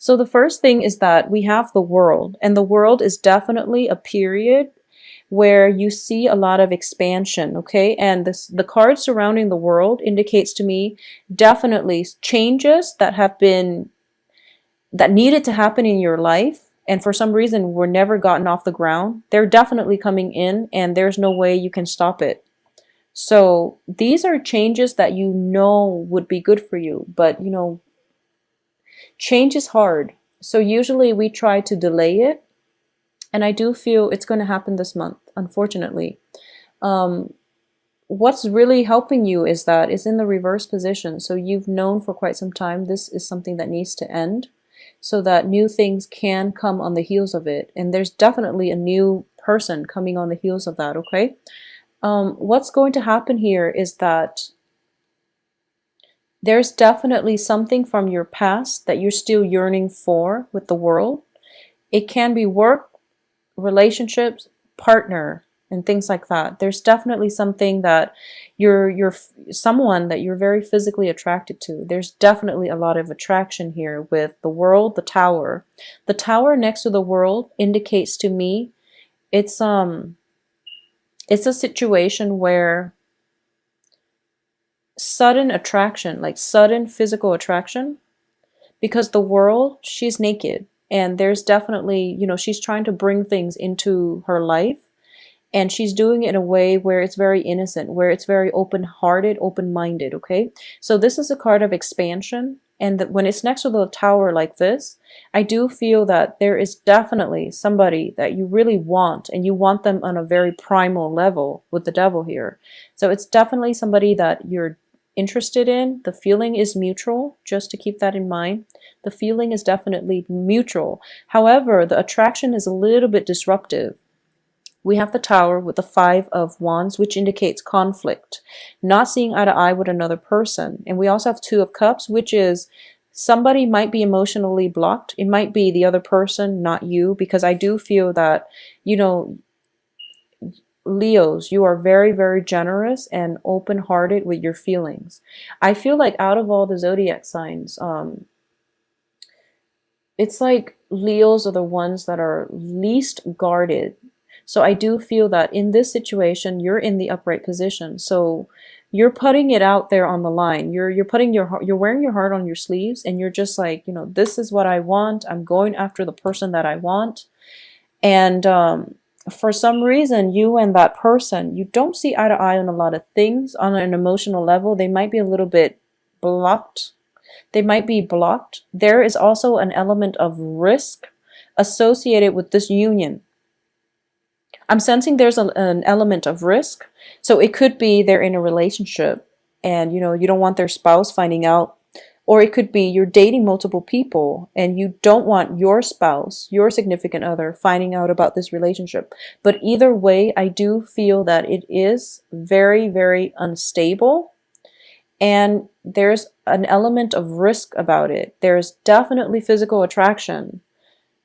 So the first thing is that we have the world, and the world is definitely a period where you see a lot of expansion, okay? And the card surrounding the world indicates to me definitely changes that needed to happen in your life, and for some reason were never gotten off the ground. They're definitely coming in, and there's no way you can stop it. So these are changes that you know would be good for you, but change is hard. So usually we try to delay it, and I do feel it's going to happen this month, unfortunately. Um, what's really helping you is that it's in the reverse position. So you've known for quite some time this is something that needs to end so that new things can come on the heels of it. And there's definitely a new person coming on the heels of that, okay? What's going to happen here is that there's definitely something from your past that you're still yearning for with the world. It can be work, relationships, partner, and things like that. There's definitely something that you're someone that you're very physically attracted to. There's definitely a lot of attraction here with the world, the tower. The tower next to the world indicates to me it's a situation where sudden attraction, like sudden physical attraction, because the world, she's naked, and there's definitely, she's trying to bring things into her life, and she's doing it in a way where it's very innocent, where it's very open-hearted, open-minded, okay? So this is a card of expansion, and that when it's next to the tower like this, I do feel that there is definitely somebody that you really want, and you want them on a very primal level with the devil here. So it's definitely somebody that you're interested in. The feeling is mutual, just to keep that in mind. The feeling is definitely mutual. However, the attraction is a little bit disruptive. We have the Tower with the Five of Wands, which indicates conflict, not seeing eye to eye with another person. And we also have Two of Cups, which is somebody might be emotionally blocked. It might be the other person, not you, because I do feel that, Leos, you are very, very generous and open-hearted with your feelings. I feel like out of all the zodiac signs, it's like Leos are the ones that are least guarded. So I do feel that in this situation, you're in the upright position. So you're putting it out there on the line. You're putting you're wearing your heart on your sleeves, and you're just like, this is what I want. I'm going after the person that I want. And for some reason, you and that person, you don't see eye to eye on a lot of things on an emotional level. They might be a little bit blocked. They might be blocked. There is also an element of risk associated with this union. I'm sensing there's an element of risk. So it could be they're in a relationship and you don't want their spouse finding out. Or it could be you're dating multiple people and you don't want your spouse, your significant other, finding out about this relationship. But either way, I do feel that it is very, very unstable. And there's an element of risk about it. There's definitely physical attraction.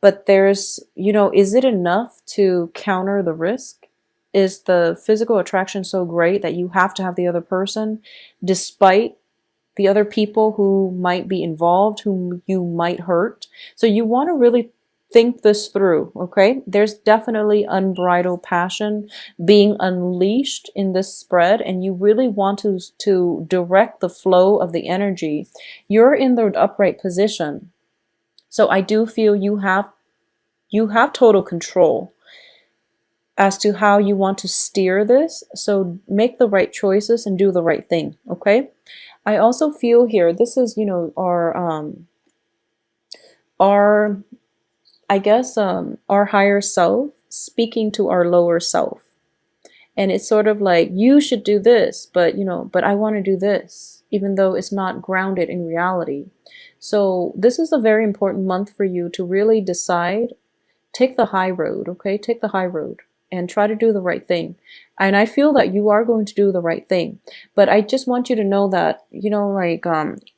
But there's, is it enough to counter the risk? Is the physical attraction so great that you have to have the other person despite the other people who might be involved, whom you might hurt? So you want to really think this through, okay? There's definitely unbridled passion being unleashed in this spread, and you really want to direct the flow of the energy. You're in the upright position. So I do feel you have total control as to how you want to steer this. So make the right choices and do the right thing, okay? I also feel here, this is, our I guess our higher self speaking to our lower self. And it's sort of like, you should do this, but I want to do this, even though it's not grounded in reality. So this is a very important month for you to really decide. Take the high road, okay? Take the high road and try to do the right thing. And I feel that you are going to do the right thing. But I just want you to know that,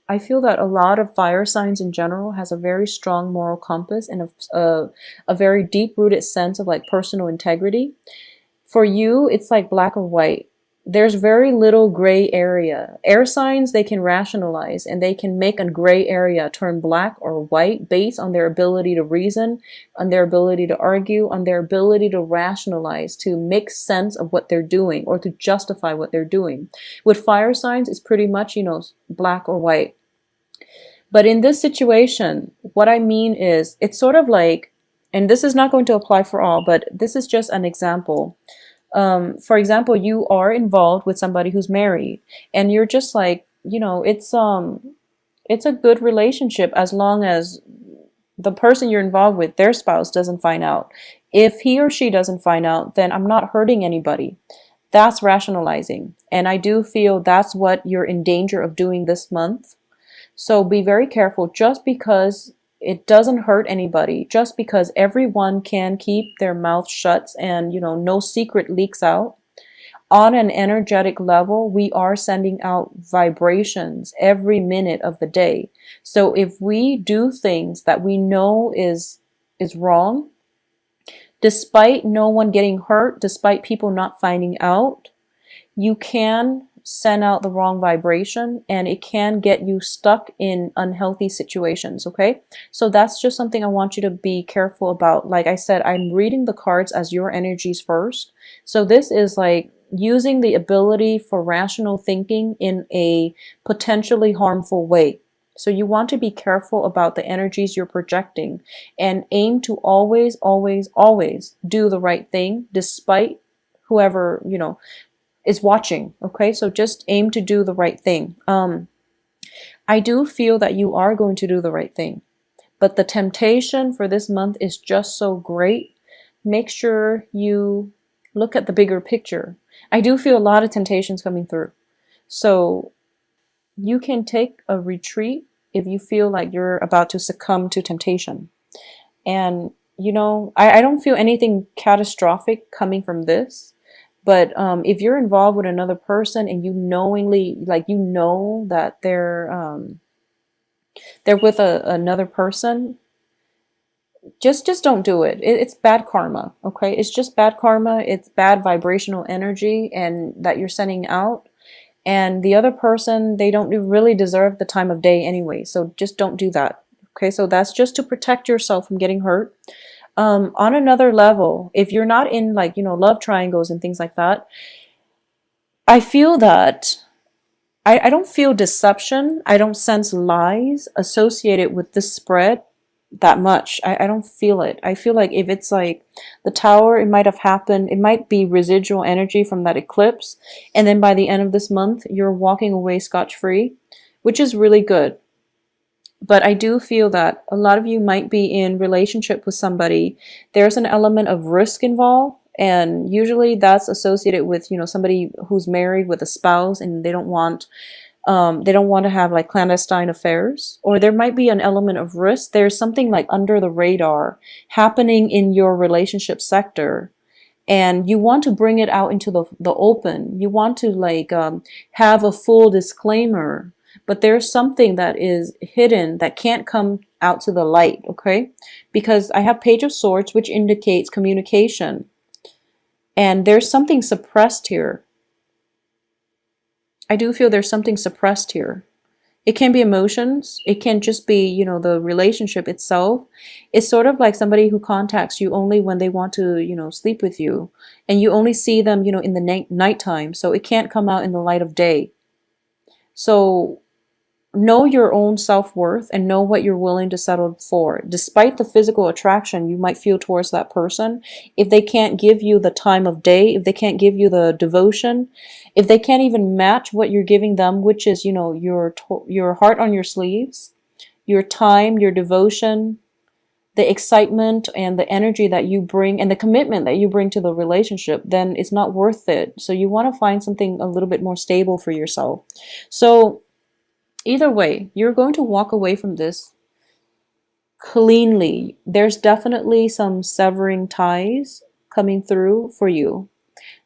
I feel that a lot of fire signs in general has a very strong moral compass and a very deep-rooted sense of like personal integrity. For you, it's like black or white. there's very little gray area. Air signs, they can rationalize and they can make a gray area turn black or white based on their ability to reason, on their ability to argue, on their ability to rationalize, to make sense of what they're doing or to justify what they're doing. With fire signs, it's pretty much, black or white. But in this situation, what I mean is it's sort of like, and this is not going to apply for all, but this is just an example. For example, you are involved with somebody who's married and you're just like, it's a good relationship as long as the person you're involved with, their spouse, doesn't find out. If he or she doesn't find out, then I'm not hurting anybody. That's rationalizing. And I do feel that's what you're in danger of doing this month. So be very careful. Just because it doesn't hurt anybody, just because everyone can keep their mouth shut and, no secret leaks out, on an energetic level, we are sending out vibrations every minute of the day. So if we do things that we know is wrong, despite no one getting hurt, despite people not finding out, you can send out the wrong vibration and it can get you stuck in unhealthy situations. Okay, so that's just something I want you to be careful about. Like I said, I'm reading the cards as your energies first. So this is like using the ability for rational thinking in a potentially harmful way. So you want to be careful about the energies you're projecting and aim to always, always, always do the right thing despite whoever, is watching. Okay, so just aim to do the right thing. I do feel that you are going to do the right thing, but the temptation for this month is just so great. Make sure you look at the bigger picture. I do feel a lot of temptations coming through. So you can take a retreat if you feel like you're about to succumb to temptation. And, I don't feel anything catastrophic coming from this. But if you're involved with another person and you knowingly, like, that they're with another person, just don't do it. It's bad karma. Okay, it's just bad karma. It's bad vibrational energy, and that you're sending out. And the other person, they don't really deserve the time of day anyway. So just don't do that. Okay, so that's just to protect yourself from getting hurt. On another level, if you're not in love triangles and things like that, I feel that I don't feel deception. I don't sense lies associated with this spread that much. I don't feel it. I feel like if it's like the tower, it might have happened. It might be residual energy from that eclipse. And then by the end of this month, you're walking away scotch-free, which is really good. But I do feel that a lot of you might be in relationship with somebody. There's an element of risk involved. And usually that's associated with, somebody who's married with a spouse and they don't want to have like clandestine affairs. Or there might be an element of risk. There's something like under the radar happening in your relationship sector. And you want to bring it out into the open. You want to have a full disclaimer. But there's something that is hidden that can't come out to the light, okay? Because I have Page of Swords, which indicates communication. And there's something suppressed here. I do feel there's something suppressed here. It can be emotions. It can just be, the relationship itself. It's sort of like somebody who contacts you only when they want to, sleep with you. And you only see them, in the nighttime. So it can't come out in the light of day. So know your own self-worth and know what you're willing to settle for. Despite the physical attraction you might feel towards that person, if they can't give you the time of day, if they can't give you the devotion, if they can't even match what you're giving them, which is, your heart on your sleeves, your time, your devotion, the excitement and the energy that you bring and the commitment that you bring to the relationship, then it's not worth it. So you want to find something a little bit more stable for yourself. So either way, you're going to walk away from this cleanly. There's definitely some severing ties coming through for you.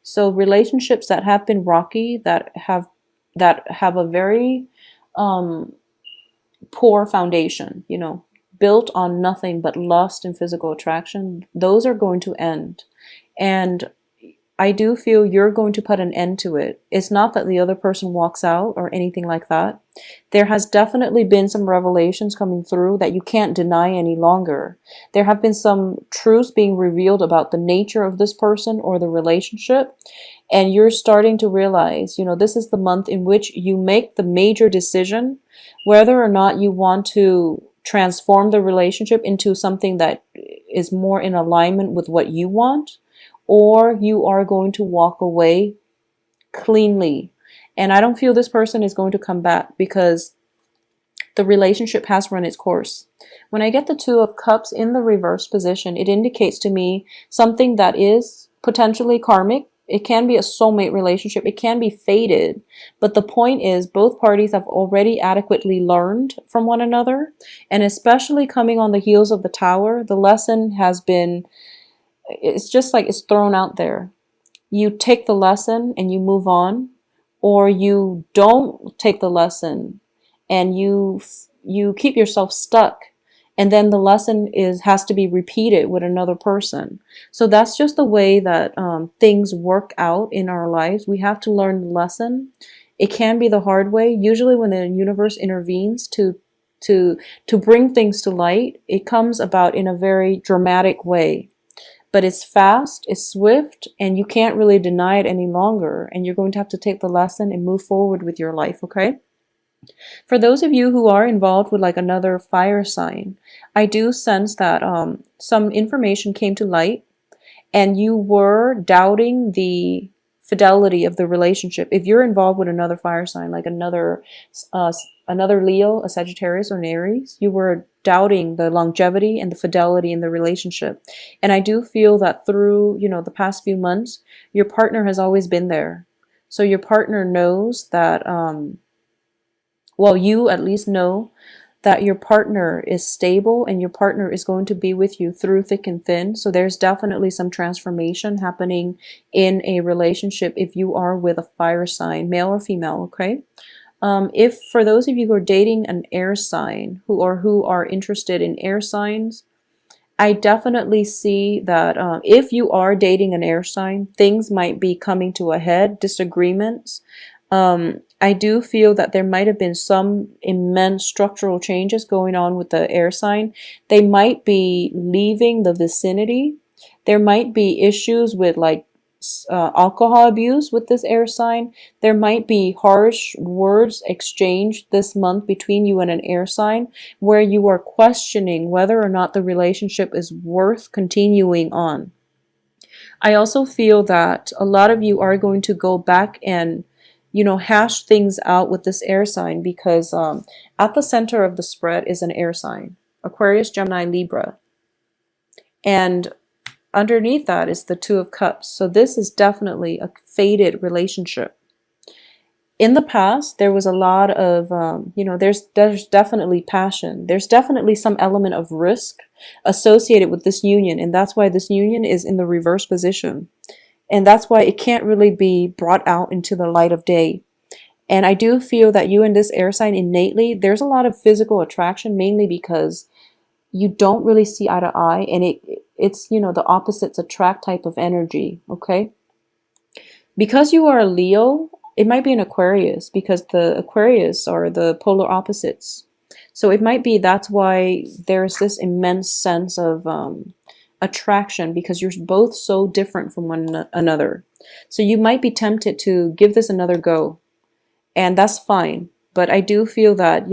So relationships that have been rocky, that have a very poor foundation, built on nothing but lust and physical attraction, those are going to end. And I do feel you're going to put an end to it. It's not that the other person walks out or anything like that. There has definitely been some revelations coming through that you can't deny any longer. There have been some truths being revealed about the nature of this person or the relationship. And you're starting to realize, this is the month in which you make the major decision whether or not you want to transform the relationship into something that is more in alignment with what you want, or you are going to walk away cleanly. And I don't feel this person is going to come back because the relationship has run its course. When I get the Two of Cups in the reverse position, it indicates to me something that is potentially karmic. It can be a soulmate relationship. It can be fated. But the point is, both parties have already adequately learned from one another. And especially coming on the heels of the Tower, the lesson has been, it's just like it's thrown out there. You take the lesson and you move on, or you don't take the lesson and you keep yourself stuck, and then the lesson has to be repeated with another person. So that's just the way that things work out in our lives. We have to learn the lesson. It can be the hard way. Usually when the universe intervenes to bring things to light, it comes about in a very dramatic way. But it's fast, it's swift, and you can't really deny it any longer. And you're going to have to take the lesson and move forward with your life, okay? For those of you who are involved with like another fire sign, I do sense that some information came to light and you were doubting the fidelity of the relationship. If you're involved with another fire sign, like another Leo, a Sagittarius, or an Aries, you were doubting the longevity and the fidelity in the relationship. And I do feel that through, the past few months, your partner has always been there. So your partner knows that, well, you at least know that your partner is stable and your partner is going to be with you through thick and thin. So there's definitely some transformation happening in a relationship if you are with a fire sign, male or female, okay? If for those of you who are dating an air sign who are interested in air signs, I definitely see that if you are dating an air sign, things might be coming to a head, disagreements. I do feel that there might have been some immense structural changes going on with the air sign. They might be leaving the vicinity. There might be issues with like alcohol abuse with this air sign. There might be harsh words exchanged this month between you and an air sign where you are questioning whether or not the relationship is worth continuing on. I also feel that a lot of you are going to go back and hash things out with this air sign because at the center of the spread is an air sign, Aquarius, Gemini, Libra. And underneath that is the Two of Cups. So this is definitely a fated relationship. In the past, there was a lot of, there's definitely passion. There's definitely some element of risk associated with this union. And that's why this union is in the reverse position. And that's why it can't really be brought out into the light of day. And I do feel that you and this air sign innately, there's a lot of physical attraction, mainly because you don't really see eye to eye. And it's the opposites attract type of energy, okay? Because you are a Leo, it might be an Aquarius because the Aquarius are the polar opposites. So it might be that's why there's this immense sense of attraction because you're both so different from one another. So you might be tempted to give this another go, and that's fine. But I do feel that,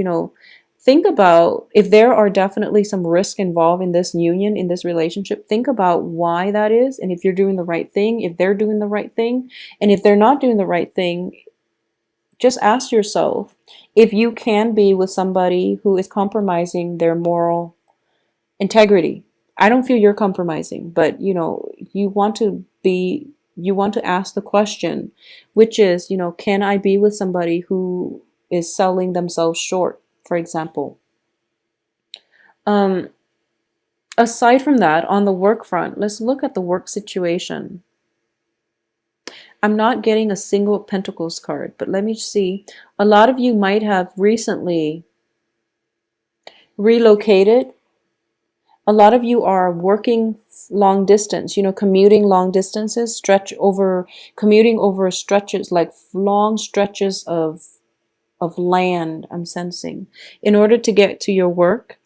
think about if there are definitely some risk involved in this union, in this relationship, think about why that is, and if you're doing the right thing, if they're doing the right thing, and if they're not doing the right thing, just ask yourself if you can be with somebody who is compromising their moral integrity. I don't feel you're compromising, but you want to ask the question, which is, can I be with somebody who is selling themselves short, for example? Aside from that, on the work front, let's look at the work situation. I'm not getting a single Pentacles card, but let me see. A lot of you might have recently relocated. A lot of you are working long distance, commuting long distances, commuting over stretches, like long stretches of land, I'm sensing, in order to get to your work.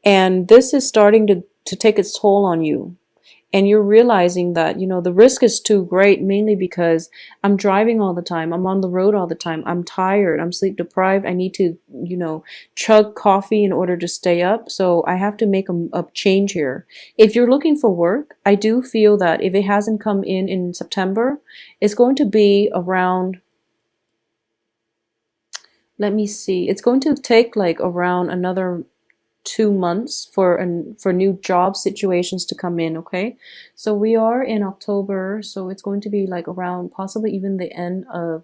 And this is starting to take its toll on you. And you're realizing that, the risk is too great, mainly because I'm driving all the time. I'm on the road all the time. I'm tired. I'm sleep deprived. I need to, chug coffee in order to stay up. So I have to make a change here. If you're looking for work, I do feel that if it hasn't come in September, it's going to be around, let me see, it's going to take like around another 2 months for new job situations to come in. Okay, so we are in October, so it's going to be like around possibly even the end of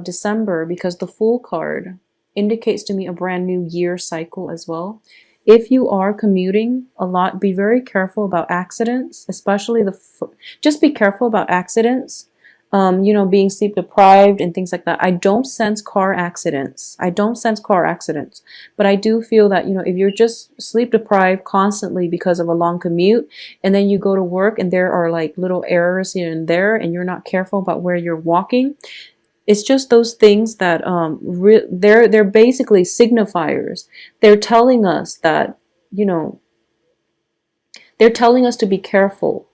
December, because the Fool card indicates to me a brand new year cycle as well. If you are commuting a lot, be very careful about accidents, especially just be careful about accidents. Being sleep deprived and things like that. I don't sense car accidents. I don't sense car accidents. But I do feel that, if you're just sleep deprived constantly because of a long commute, and then you go to work and there are like little errors here and there, and you're not careful about where you're walking, it's just those things that they're basically signifiers. They're telling us that, they're telling us to be careful.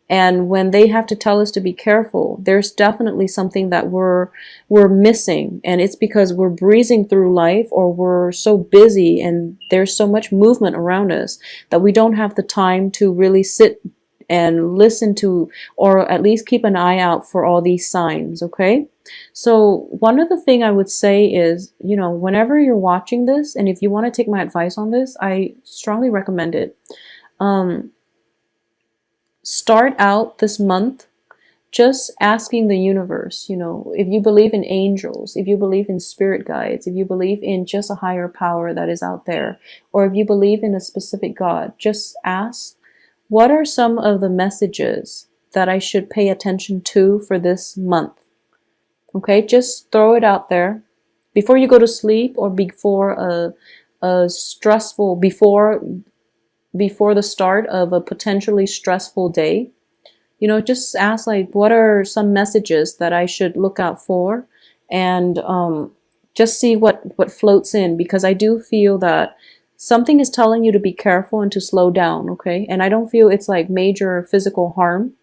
And when they have to tell us to be careful, there's definitely something that we're missing. And it's because we're breezing through life, or we're so busy and there's so much movement around us that we don't have the time to really sit and listen to, or at least keep an eye out for all these signs. Okay. So one other thing I would say is, whenever you're watching this, and if you want to take my advice on this, I strongly recommend it. Start out this month just asking the universe, if you believe in angels, if you believe in spirit guides, if you believe in just a higher power that is out there, or if you believe in a specific God, just ask, what are some of the messages that I should pay attention to for this month? Okay, just throw it out there before you go to sleep, or before a stressful, before the start of a potentially stressful day. Just ask, like, what are some messages that I should look out for, and just see what floats in, because I do feel that something is telling you to be careful and to slow down. Okay, and I don't feel it's like major physical harm,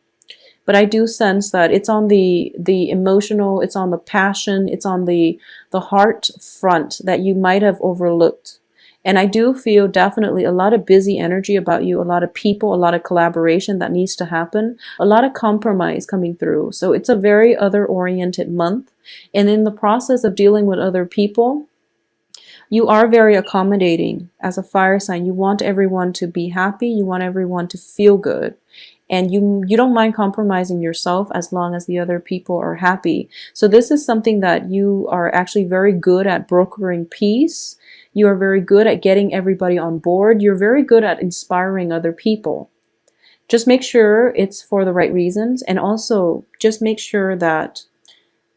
but I do sense that it's on the emotional, it's on the passion, it's on the heart front that you might have overlooked. And I do feel definitely a lot of busy energy about you, a lot of people, a lot of collaboration that needs to happen, a lot of compromise coming through. So it's a very other-oriented month. And in the process of dealing with other people, you are very accommodating as a fire sign. You want everyone to be happy. You want everyone to feel good. And you don't mind compromising yourself as long as the other people are happy. So this is something that you are actually very good at, brokering peace. You are very good at getting everybody on board. You're very good at inspiring other people. Just make sure it's for the right reasons. And also just make sure that,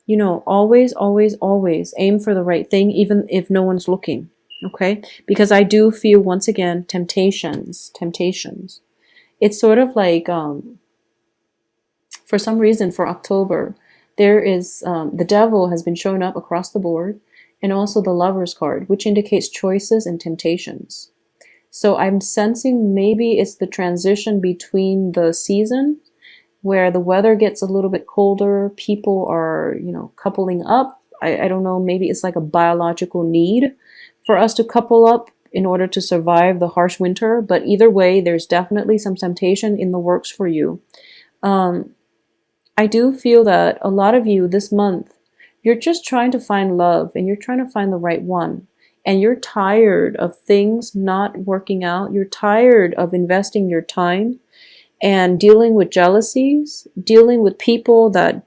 always, always, always aim for the right thing, even if no one's looking. Okay? Because I do feel, once again, temptations. It's sort of like, for some reason, for October, there is, the devil has been showing up across the board, and also the Lover's card, which indicates choices and temptations. So I'm sensing maybe it's the transition between the season, where the weather gets a little bit colder, people are, coupling up. I don't know, maybe it's like a biological need for us to couple up in order to survive the harsh winter. But either way, there's definitely some temptation in the works for you. I do feel that a lot of you this month, you're just trying to find love, and you're trying to find the right one. And you're tired of things not working out. You're tired of investing your time and dealing with jealousies, dealing with people that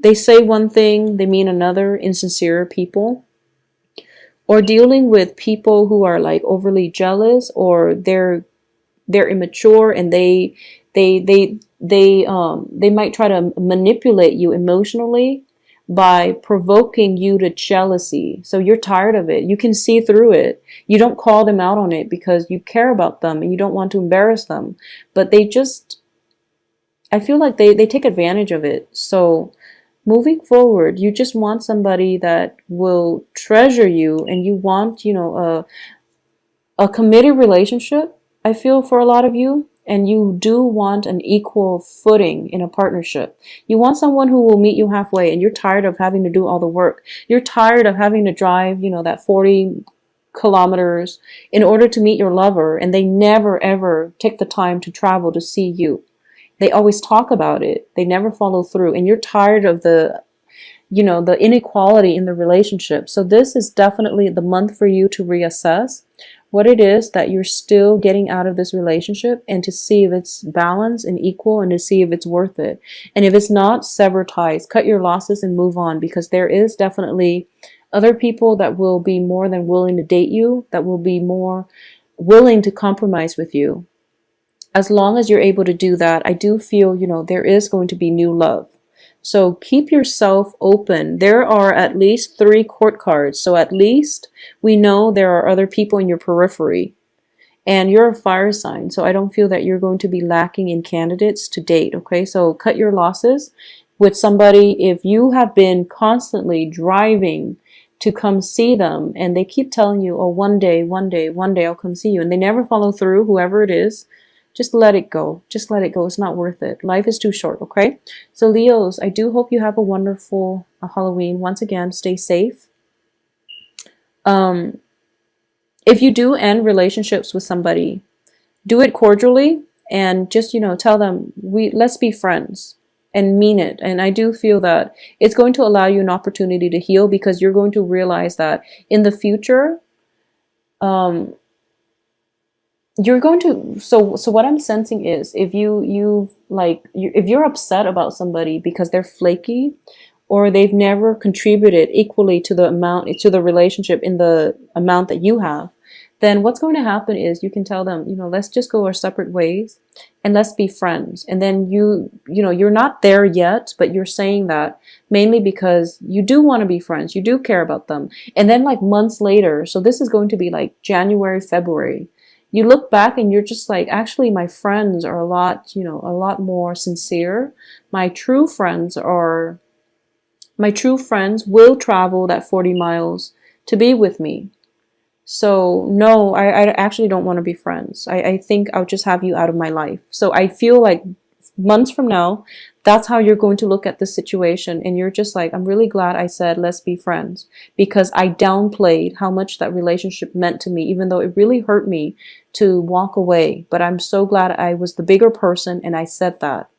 they say one thing, they mean another, insincere people. Or dealing with people who are like overly jealous, or they're immature, and they might try to manipulate you emotionally, by provoking you to jealousy. So you're tired of it. You can see through it. You don't call them out on it because you care about them and you don't want to embarrass them. But they just, I feel like they take advantage of it. So moving forward, you just want somebody that will treasure you, and you want, a committed relationship, I feel, for a lot of you. And you do want an equal footing in a partnership. You want someone who will meet you halfway, and you're tired of having to do all the work. You're tired of having to drive, that 40 kilometers in order to meet your lover, and they never ever take the time to travel to see you. They always talk about it. They never follow through. And you're tired of the inequality in the relationship. So this is definitely the month for you to reassess what it is that you're still getting out of this relationship, and to see if it's balanced and equal, and to see if it's worth it. And if it's not, sever ties, cut your losses and move on, because there is definitely other people that will be more than willing to date you, that will be more willing to compromise with you. As long as you're able to do that, I do feel, there is going to be new love. So keep yourself open. There are at least 3 court cards. So at least we know there are other people in your periphery. And you're a fire sign, so I don't feel that you're going to be lacking in candidates to date, okay? So cut your losses with somebody. If you have been constantly driving to come see them, and they keep telling you, oh, one day, I'll come see you, and they never follow through, whoever it is, just let it go. Just let it go. It's not worth it. Life is too short, okay? So Leos, I do hope you have a wonderful Halloween. Once again, stay safe. If you do end relationships with somebody, do it cordially, and just, tell them, let's be friends, and mean it. And I do feel that it's going to allow you an opportunity to heal, because you're going to realize that in the future, you're going to, so what I'm sensing is, if if you're upset about somebody because they're flaky, or they've never contributed equally to the relationship in the amount that you have, then what's going to happen is you can tell them, let's just go our separate ways, and let's be friends. And then you're not there yet, but you're saying that mainly because you do want to be friends, you do care about them. And then like months later, so this is going to be like January, February, you look back and you're just like, actually, my friends are a lot more sincere. My true friends will travel that 40 miles to be with me. So no, I actually don't want to be friends. I think I'll just have you out of my life. So I feel like months from now, that's how you're going to look at the situation. And you're just like, I'm really glad I said, let's be friends, because I downplayed how much that relationship meant to me, even though it really hurt me to walk away. But I'm so glad I was the bigger person and I said that.